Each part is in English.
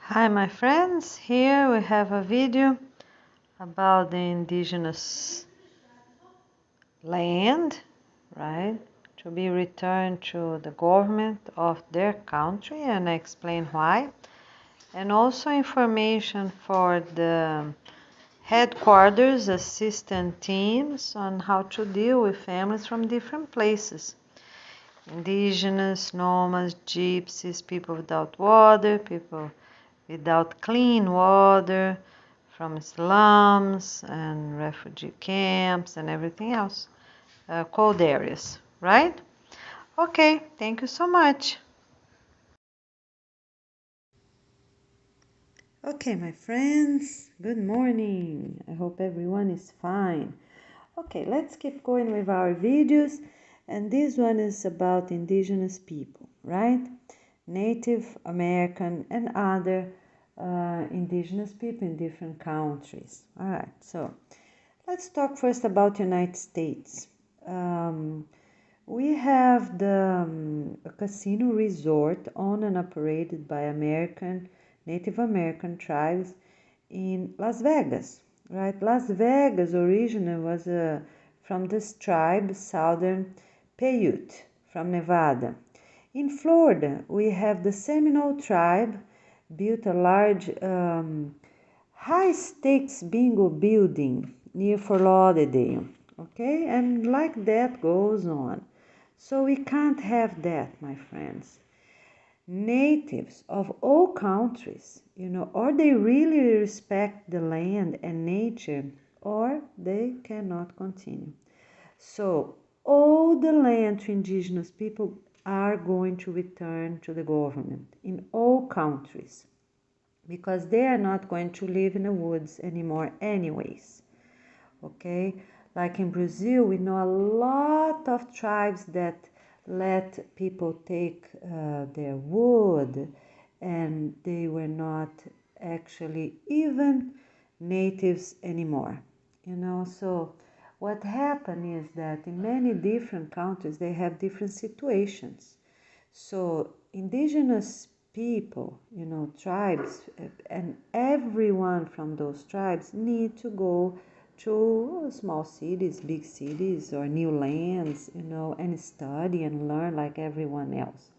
Hi my friends, here we have a video about the indigenous land, right, to be returned to the government of their country, and I explain why, and also information for the headquarters assistant teams on how to deal with families from different places. Indigenous, nomads, gypsies, people without water, people without clean water, from slums and refugee camps and everything else, cold areas, right? Okay, thank you so much. Okay, my friends, good morning. I hope everyone is fine. Okay, let's keep going with our videos, and this one is about indigenous people, right? Native American and other indigenous people in different countries. All right, so let's talk first about United States. We have the casino resort owned and operated by Native American tribes in Las Vegas, right? Las Vegas originally was from this tribe, Southern Paiute, from Nevada. In Florida, we have the Seminole tribe built a large high-stakes bingo building near Fort Lauderdale, okay? And like that goes on. So we can't have that, my friends. Natives of all countries, or they really respect the land and nature, or they cannot continue. So all the land to indigenous people are going to return to the government in all countries, because they are not going to live in the woods anymore anyways, okay? Like in Brazil, we know a lot of tribes that let people take their wood, and they were not actually even natives anymore, so what happened is that in many different countries they have different situations. So indigenous people, tribes, and everyone from those tribes need to go to small cities, big cities, or new lands, and study and learn like everyone else.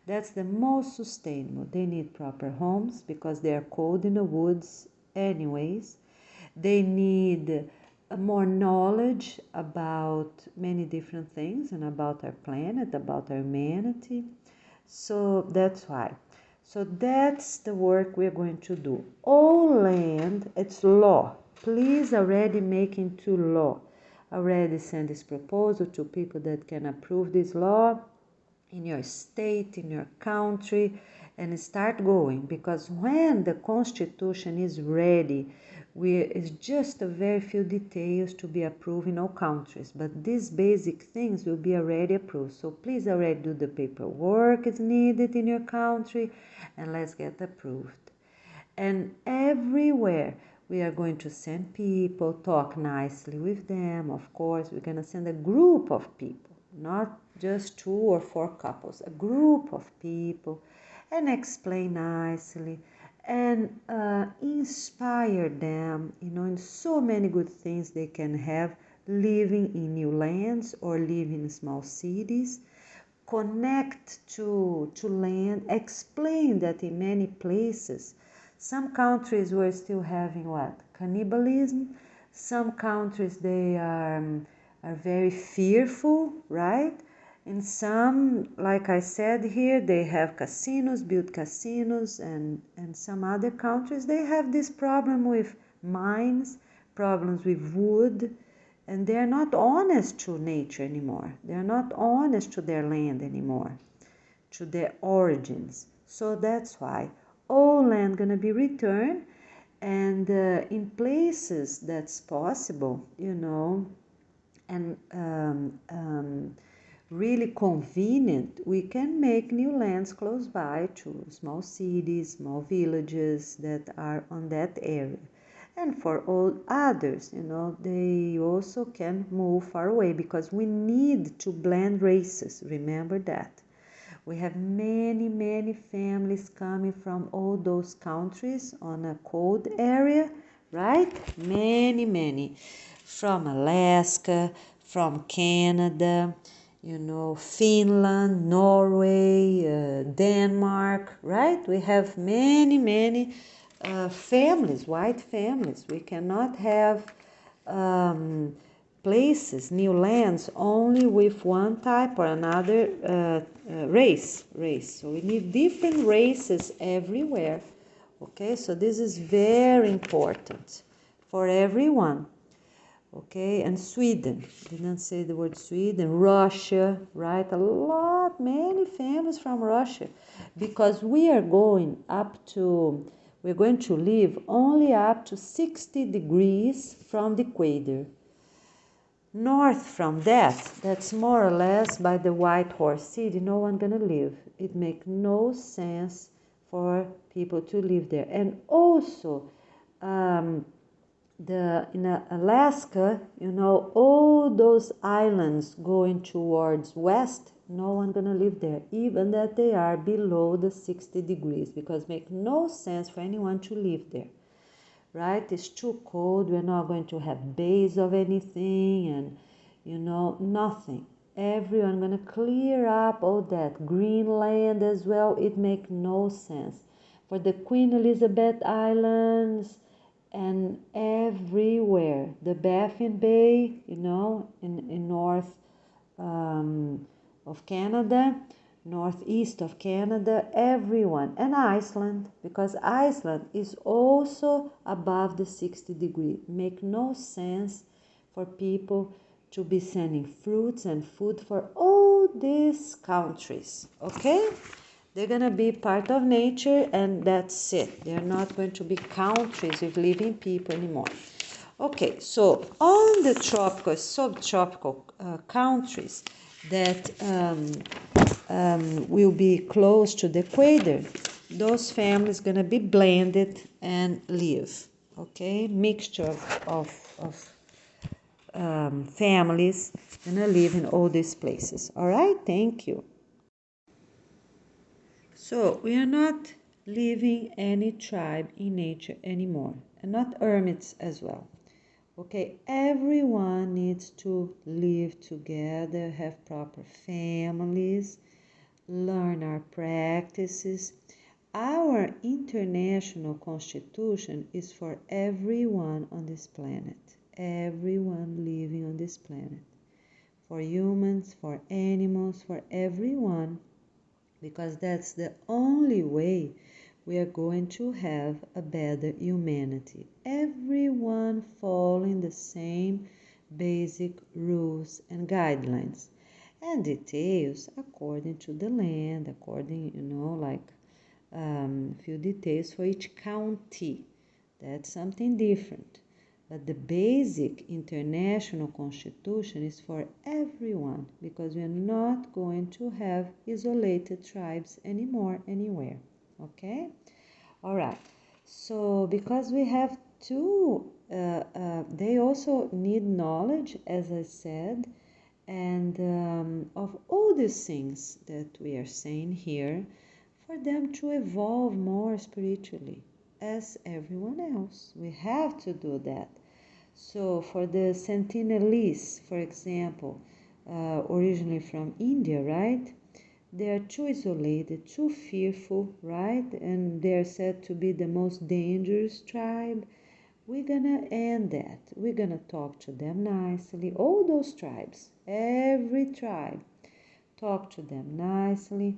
That's the most sustainable. They need proper homes because they are cold in the woods anyways. They need more knowledge about many different things and about our planet, about our humanity. So that's why. So that's the work we're going to do. All land, it's law. Please already make into law. Already send this proposal to people that can approve this law in your state, in your country, and start going, because when the constitution is ready, it's just a very few details to be approved in all countries, but these basic things will be already approved. So please already do the paperwork is needed in your country, and let's get approved. And everywhere we are going to send people, talk nicely with them. Of course, we're going to send a group of people, not just 2 or 4 couples, a group of people, and explain nicely and inspire them, in so many good things they can have living in new lands or living in small cities. Connect to land, explain that in many places, some countries were still having what? Cannibalism. Some countries they are very fearful, right? In some, like I said here, they have casinos, built casinos, and some other countries they have this problem with mines, problems with wood, and they are not honest to nature anymore. They are not honest to their land anymore, to their origins. So that's why all land gonna be returned, and in places that's possible, and really convenient, we can make new lands close by to small cities, small villages that are on that area. And for all others, they also can move far away, because we need to blend races. Remember that. We have many, many families coming from all those countries on a cold area, right? Many, many. From Alaska, from Canada, Finland, Norway, Denmark, right? We have many, many families, white families. We cannot have places, new lands, only with one type or another race. So we need different races everywhere. Okay, so this is very important for everyone. Okay, and Sweden, didn't say the word Sweden, Russia, right? Many families from Russia, because we're going to live only up to 60 degrees from the equator. North from that's more or less by the White Horse City, no one gonna live. It make no sense for people to live there. And also, in Alaska, all those islands going towards west, no one gonna live there, even that they are below the 60 degrees, because make no sense for anyone to live there, right? It's too cold. We're not going to have base of anything, and nothing. Everyone gonna clear up all that Greenland as well. It make no sense for the Queen Elizabeth Islands and everywhere. The Baffin Bay, in north of Canada, northeast of Canada, everyone, and Iceland, because Iceland is also above the 60 degree. Make no sense for people to be sending fruits and food for all these countries, okay? They're going to be part of nature, and that's it. They're not going to be countries with living people anymore. Okay, so on the tropical, subtropical countries that will be close to the equator, those families going to be blended and live. Okay, mixture of families going to live in all these places. All right, thank you. So we are not living any tribe in nature anymore, and not hermits as well. Okay, everyone needs to live together, have proper families, learn our practices. Our international constitution is for everyone on this planet, everyone living on this planet, for humans, for animals, for everyone, because that's the only way we are going to have a better humanity. Everyone following the same basic rules and guidelines, and details according to the land, according, few details for each county. That's something different. But the basic international constitution is for everyone, because we're not going to have isolated tribes anymore anywhere. Okay? All right. So because we have to, they also need knowledge, as I said, and of all these things that we are saying here, for them to evolve more spiritually as everyone else. We have to do that. So for the Sentinelese, for example, originally from India, right? They are too isolated, too fearful, right? And they are said to be the most dangerous tribe. We're gonna end that. We're gonna talk to them nicely. All those tribes, every tribe, talk to them nicely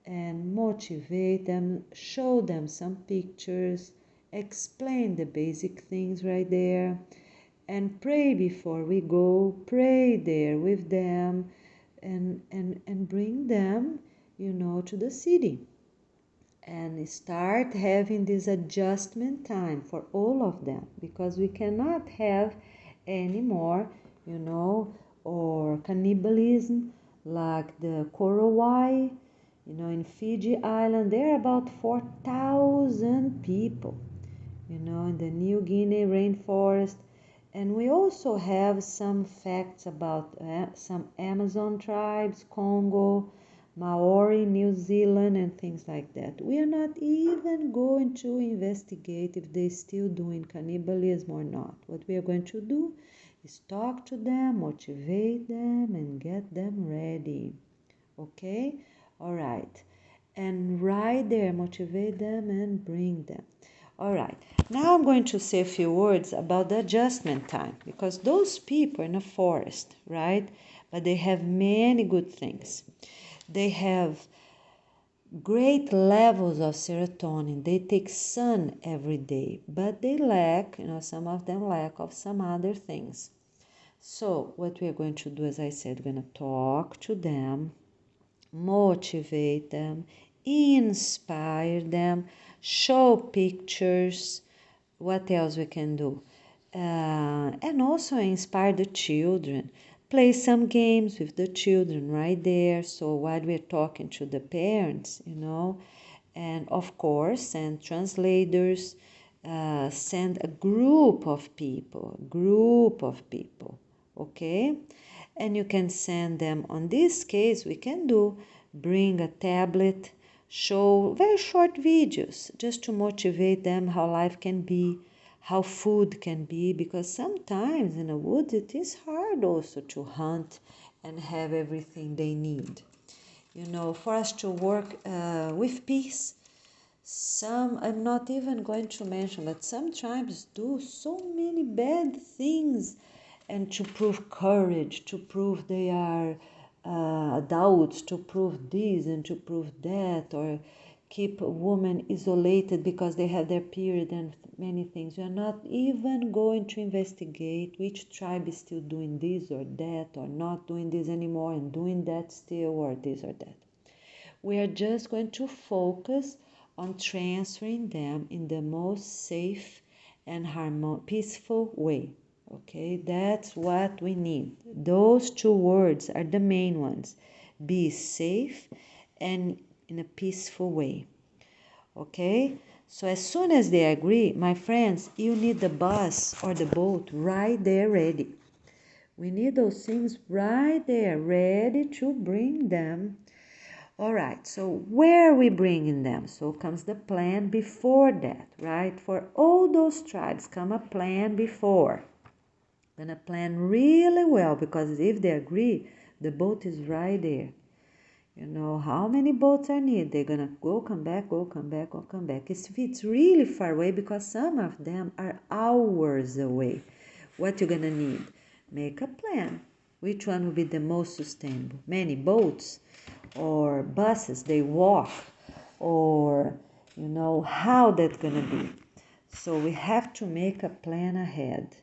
and motivate them, show them some pictures, explain the basic things right there, and pray before we go. Pray there with them, and bring them, to the city, and start having this adjustment time for all of them, because we cannot have any more, or cannibalism like the Korowai, in Fiji Island. There are about 4,000 people, in the New Guinea rainforest. And we also have some facts about some Amazon tribes, Congo, Maori, New Zealand, and things like that. We are not even going to investigate if they're still doing cannibalism or not. What we are going to do is talk to them, motivate them, and get them ready. Okay? All right. And right there, motivate them and bring them. All right. Now I'm going to say a few words about the adjustment time, because those people in a forest, right? But they have many good things. They have great levels of serotonin. They take sun every day, but they lack, some of them lack of some other things. So what we are going to do, as I said, we're going to talk to them, motivate them, inspire them, show pictures. What else we can do? And also inspire the children. Play some games with the children right there. So while we're talking to the parents, and of course send translators, send a group of people, okay? And you can send them, on this case we can do, bring a tablet, show very short videos just to motivate them how life can be, how food can be, because sometimes in the woods it is hard also to hunt and have everything they need. For us to work with peace, I'm not even going to mention, but some tribes do so many bad things, and to prove courage, to prove they are adults, to prove this and to prove that, or keep women isolated because they have their period and many things. We are not even going to investigate which tribe is still doing this or that, or not doing this anymore and doing that still, or this or that. We are just going to focus on transferring them in the most safe and peaceful way. Okay, that's what we need. Those two words are the main ones. Be safe and in a peaceful way. Okay, so as soon as they agree, my friends, you need the bus or the boat right there ready. We need those things right there ready to bring them. All right, so where are we bringing them? So comes the plan before that, right? For all those tribes come a plan before. Gonna plan really well, because if they agree, the boat is right there. How many boats are needed? They're gonna go, come back, go, come back, go, come back. If it's really far away, because some of them are hours away, what you're gonna need? Make a plan. Which one will be the most sustainable? Many boats or buses, they walk, or how that's gonna be. So we have to make a plan ahead.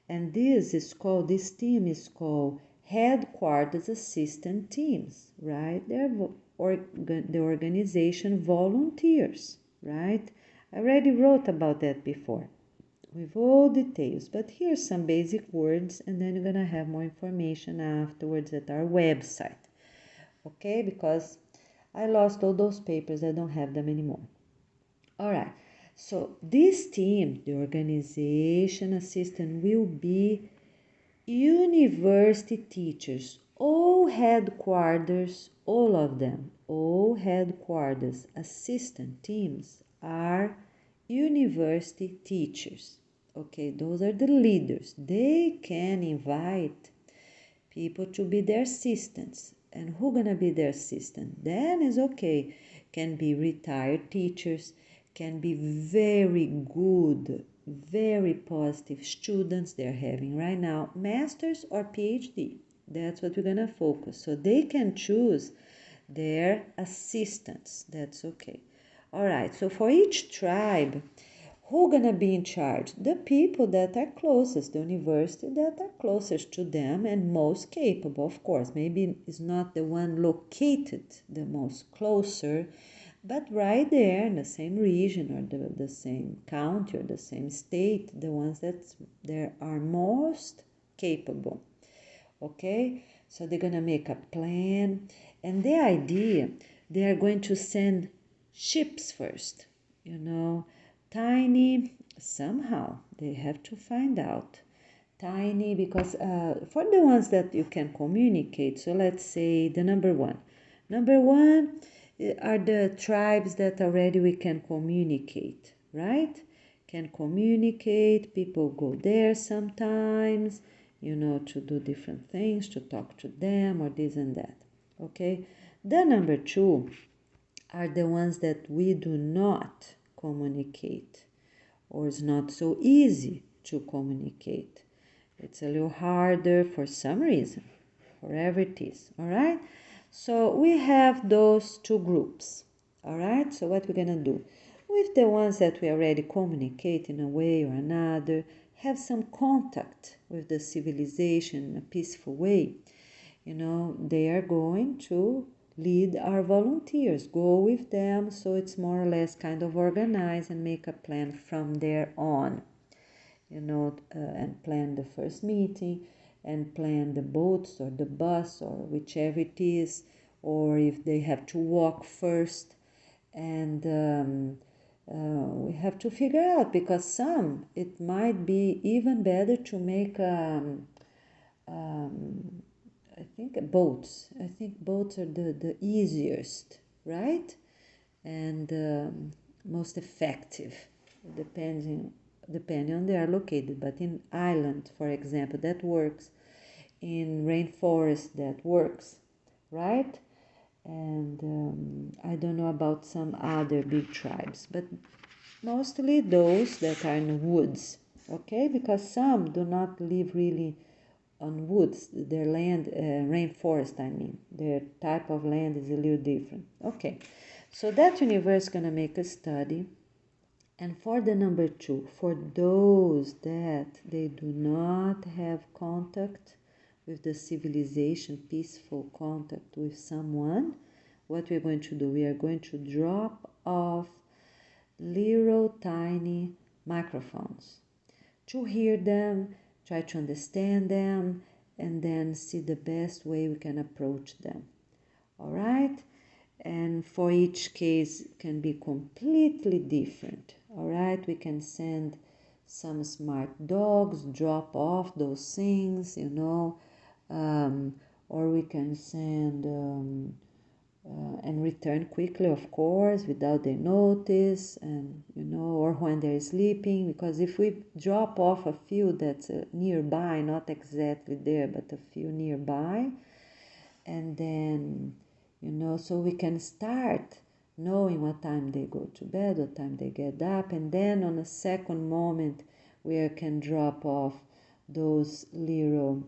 And this team is called Headquarters Assistant Teams, right? They're the organization volunteers, right? I already wrote about that before with all details, but here's some basic words, and then you're gonna have more information afterwards at our website, okay? Because I lost all those papers, I don't have them anymore. All right, so this team, the organization assistant, will be university teachers, all headquarters, all of them, all headquarters assistant teams are university teachers. Okay, those are the leaders. They can invite people to be their assistants. And who gonna be their assistant? Then is okay. Can be retired teachers, can be very good, very positive students they're having right now, masters or PhD. That's what we're gonna focus. So they can choose their assistants. That's okay. All right, so for each tribe, who gonna be in charge? The people that are closest, the university that are closest to them and most capable, of course. Maybe it's not the one located the most closer, but right there in the same region or the same county or the same state, the ones that there are most capable. Okay, so they're gonna make a plan, and the idea, they are going to send ships first, tiny, somehow they have to find out, tiny, because for the ones that you can communicate. So let's say the number one, Number one are the tribes that already we can communicate, right? Can communicate, people go there sometimes, to do different things, to talk to them or this and that, okay? The number two are the ones that we do not communicate, or it's not so easy to communicate. It's a little harder for some reason, whatever it is, all right? So we have those two groups, all right? So what we're gonna do with the ones that we already communicate in a way or another, have some contact with the civilization in a peaceful way, they are going to lead our volunteers, go with them, so it's more or less kind of organized and make a plan from there on, and plan the first meeting and plan the boats or the bus or whichever it is, or if they have to walk first. And we have to figure out, because some it might be even better to make I think boats are the easiest, right? And most effective, depending on they are located. But in island, for example, that works. In rainforest, that works, right? And I don't know about some other big tribes, but mostly those that are in woods, okay? Because some do not live really on woods, their land, rainforest, I mean, their type of land is a little different. Okay, so that universe is going to make a study. And for the number two, for those that they do not have contact with the civilization, peaceful contact with someone, what we're going to do, we are going to drop off little tiny microphones to hear them, try to understand them, and then see the best way we can approach them. All right? And for each case can be completely different. All right? We can send some smart dogs, drop off those things, or we can send and return quickly, of course, without their notice, and or when they're sleeping, because if we drop off a few that's nearby, not exactly there, but a few nearby, and then so we can start knowing what time they go to bed, what time they get up, and then on a second moment we can drop off those little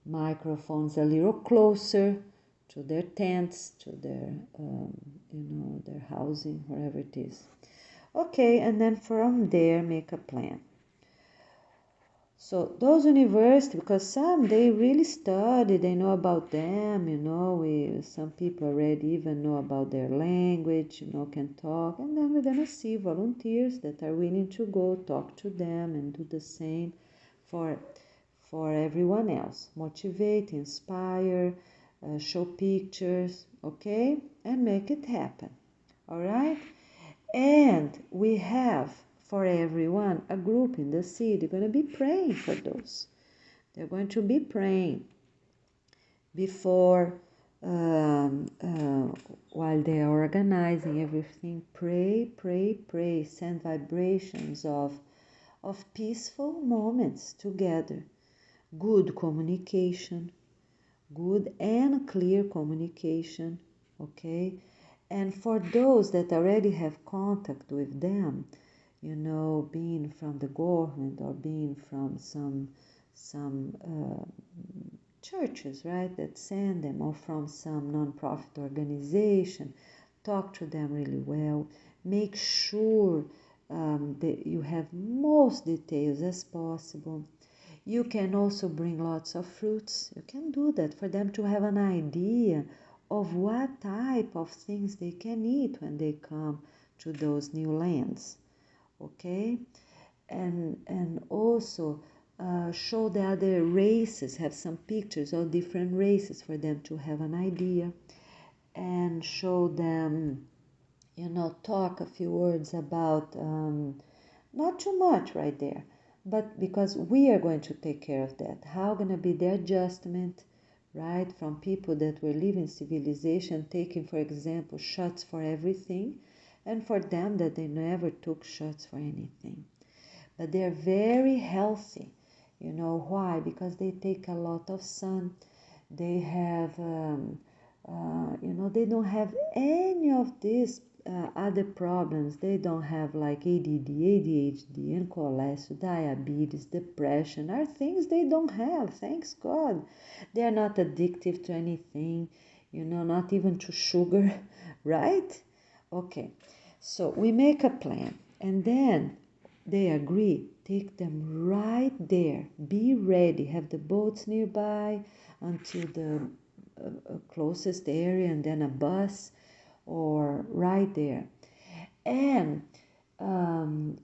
microphones a little closer to their tents, to their their housing, wherever it is. Okay, and then from there make a plan. So those universities, because some they really study, they know about them, some people already even know about their language, can talk, and then we're gonna see volunteers that are willing to go talk to them and do the same for everyone else. Motivate, inspire, show pictures, okay, and make it happen. All right, and we have for everyone a group in the city. They're going to be praying for those. They're going to be praying before while they are organizing everything. Pray, send vibrations of peaceful moments together, good communication, good and clear communication, okay? And for those that already have contact with them, being from the government or being from some churches, right, that send them, or from some non-profit organization, talk to them really well. Make sure that you have most details as possible. You can also bring lots of fruits. You can do that for them to have an idea of what type of things they can eat when they come to those new lands. Okay? And also show the other races, have some pictures of different races for them to have an idea, and show them, talk a few words about, not too much right there, but because we are going to take care of that, how going to be the adjustment right? From people that were living civilization, taking, for example, shots for everything, and for them that they never took shots for anything. But they're very healthy. You know why? Because they take a lot of sun. They have, they don't have any of these other problems. They don't have like ADD, ADHD, and cholesterol, diabetes, depression, are things they don't have, thanks God. They are not addictive to anything, not even to sugar, right? Okay, so we make a plan, and then they agree, take them right there. Be ready, have the boats nearby until the closest area, and then a bus or right there. And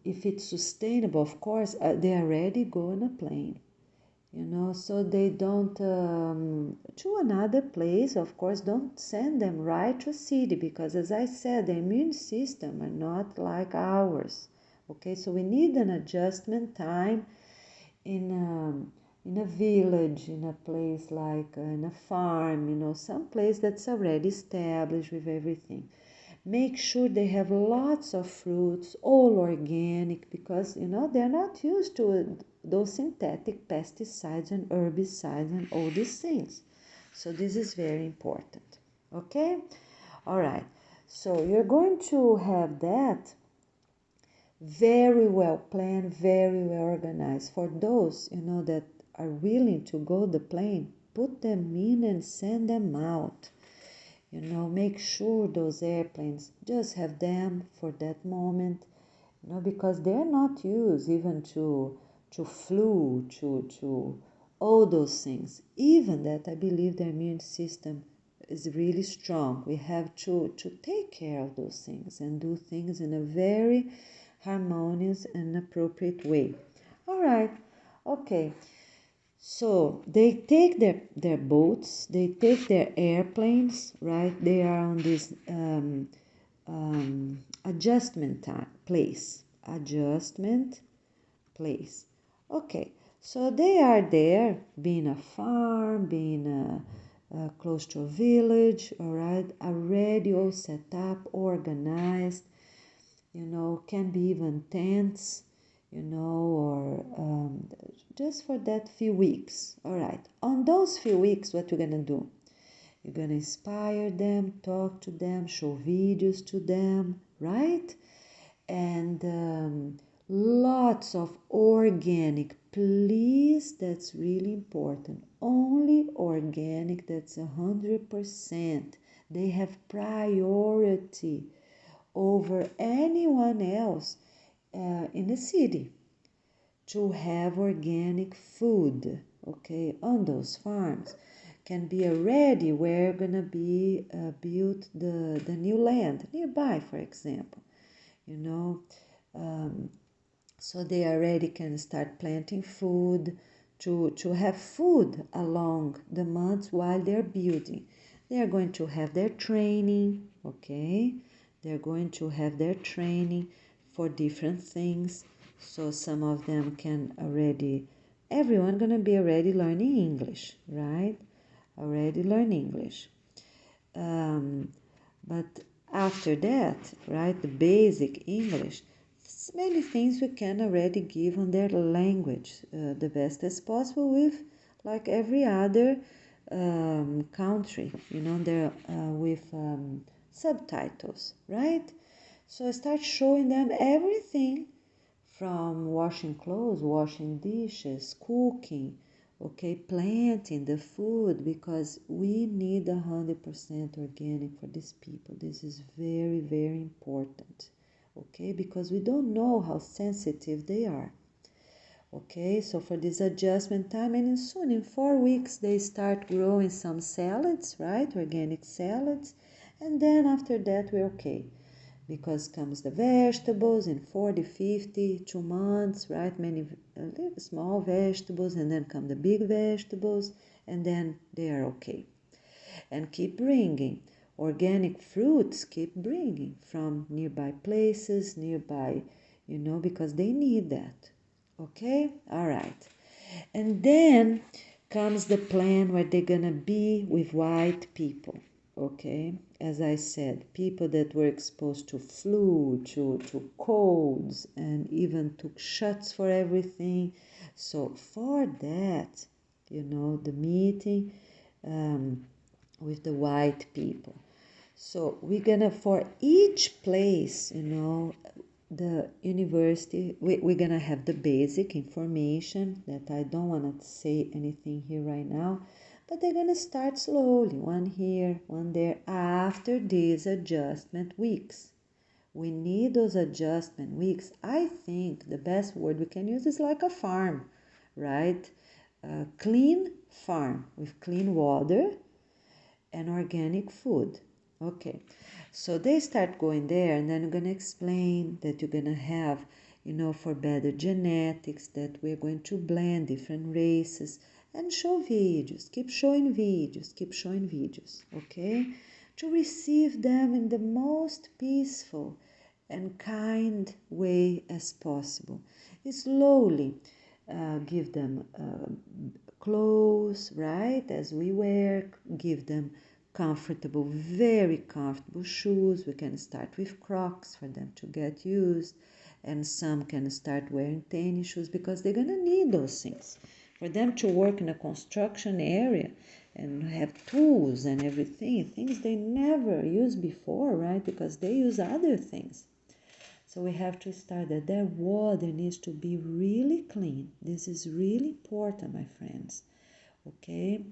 if it's sustainable, of course, they already go on a plane. So they don't to another place. Of course, don't send them right to a city, because as I said, the immune system are not like ours. Okay, so we need an adjustment time in a village, in a place like in a farm, some place that's already established with everything. Make sure they have lots of fruits, all organic, because they're not used to those synthetic pesticides and herbicides and all these things. So this is very important. Okay? All right. So you're going to have that very well planned, very well organized. For those, that are willing to go the plane, put them in and send them out. Make sure those airplanes just have them for that moment, because they're not used even to flu, to all those things. Even that, I believe their immune system is really strong. We have to take care of those things and do things in a very harmonious and appropriate way. All right, okay. So they take their boats, they take their airplanes, right? They are on this adjustment place. Adjustment place. Okay, so they are there, being a farm, being close to a village, all right? Already all set up, organized, can be even tents, or just for that few weeks. All right. On those few weeks, what you're gonna do? You're gonna inspire them, talk to them, show videos to them, right? And lots of organic. Please, that's really important. Only organic. That's 100%. They have priority over anyone else in the city to have organic food, okay, on those farms. Can be already where gonna be built the new land nearby, for example, so they already can start planting food to have food along the months while they're building. They are going to have their training, okay? They're going to have their training for different things. So some of them can already, everyone gonna be already learning English, right? Already learn English. But after that, right, the basic English, many things we can already give on their language the best as possible, with like every other country, there with subtitles, right? So I start showing them everything from washing clothes, washing dishes, cooking, okay, planting the food, because we need 100% organic for these people. This is very, very important, okay, because we don't know how sensitive they are. Okay, so for this adjustment time, and soon in 4 weeks they start growing some salads, right, organic salads, and then after that we're okay, because comes the vegetables in 40, 50, 2 months, right, many small vegetables, and then come the big vegetables, and then they are okay. And keep bringing organic fruits, keep bringing from nearby places, nearby, because they need that. Okay, all right. And then comes the plan where they're gonna be with white people. Okay, as I said, people that were exposed to flu, to colds, and even took shots for everything. So for that, the meeting with the white people. So we're gonna, for each place, the university, we're gonna have the basic information that I don't want to say anything here right now, but they're gonna start slowly, one here, one there, after these adjustment weeks. We need those adjustment weeks. I think the best word we can use is like a farm, right? A clean farm with clean water and organic food. Okay, so they start going there, and then I'm gonna explain that you're gonna have, for better genetics, that we're going to blend different races and show videos, keep showing videos, okay, to receive them in the most peaceful and kind way as possible. Slowly give them clothes, right, as we wear, give them comfortable, very comfortable shoes. We can start with Crocs for them to get used, and some can start wearing tennis shoes because they're gonna need those things. For them to work in a construction area and have tools and everything, things they never used before, right, because they use other things. So we have to start that their water needs to be really clean. This is really important, my friends. Okay?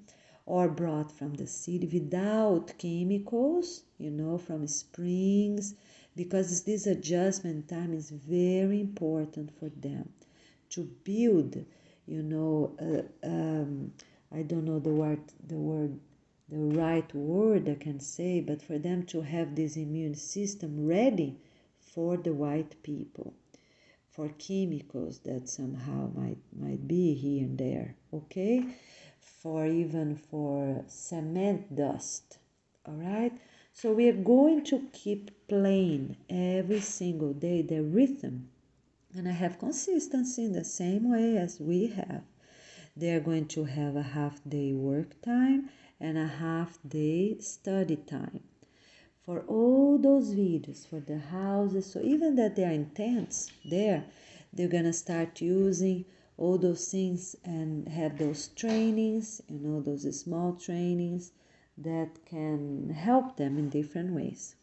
Or brought from the city without chemicals, from springs, because this adjustment time is very important for them to build, I don't know the right word I can say, but for them to have this immune system ready for the white people, for chemicals that somehow might be here and there, okay? For cement dust, all right? So we are going to keep playing every single day the rhythm, and I have consistency in the same way as we have. They are going to have a half day work time and a half day study time for all those videos, for the houses. So even that they are intense there, they're gonna start using all those things and have those trainings, those small trainings that can help them in different ways.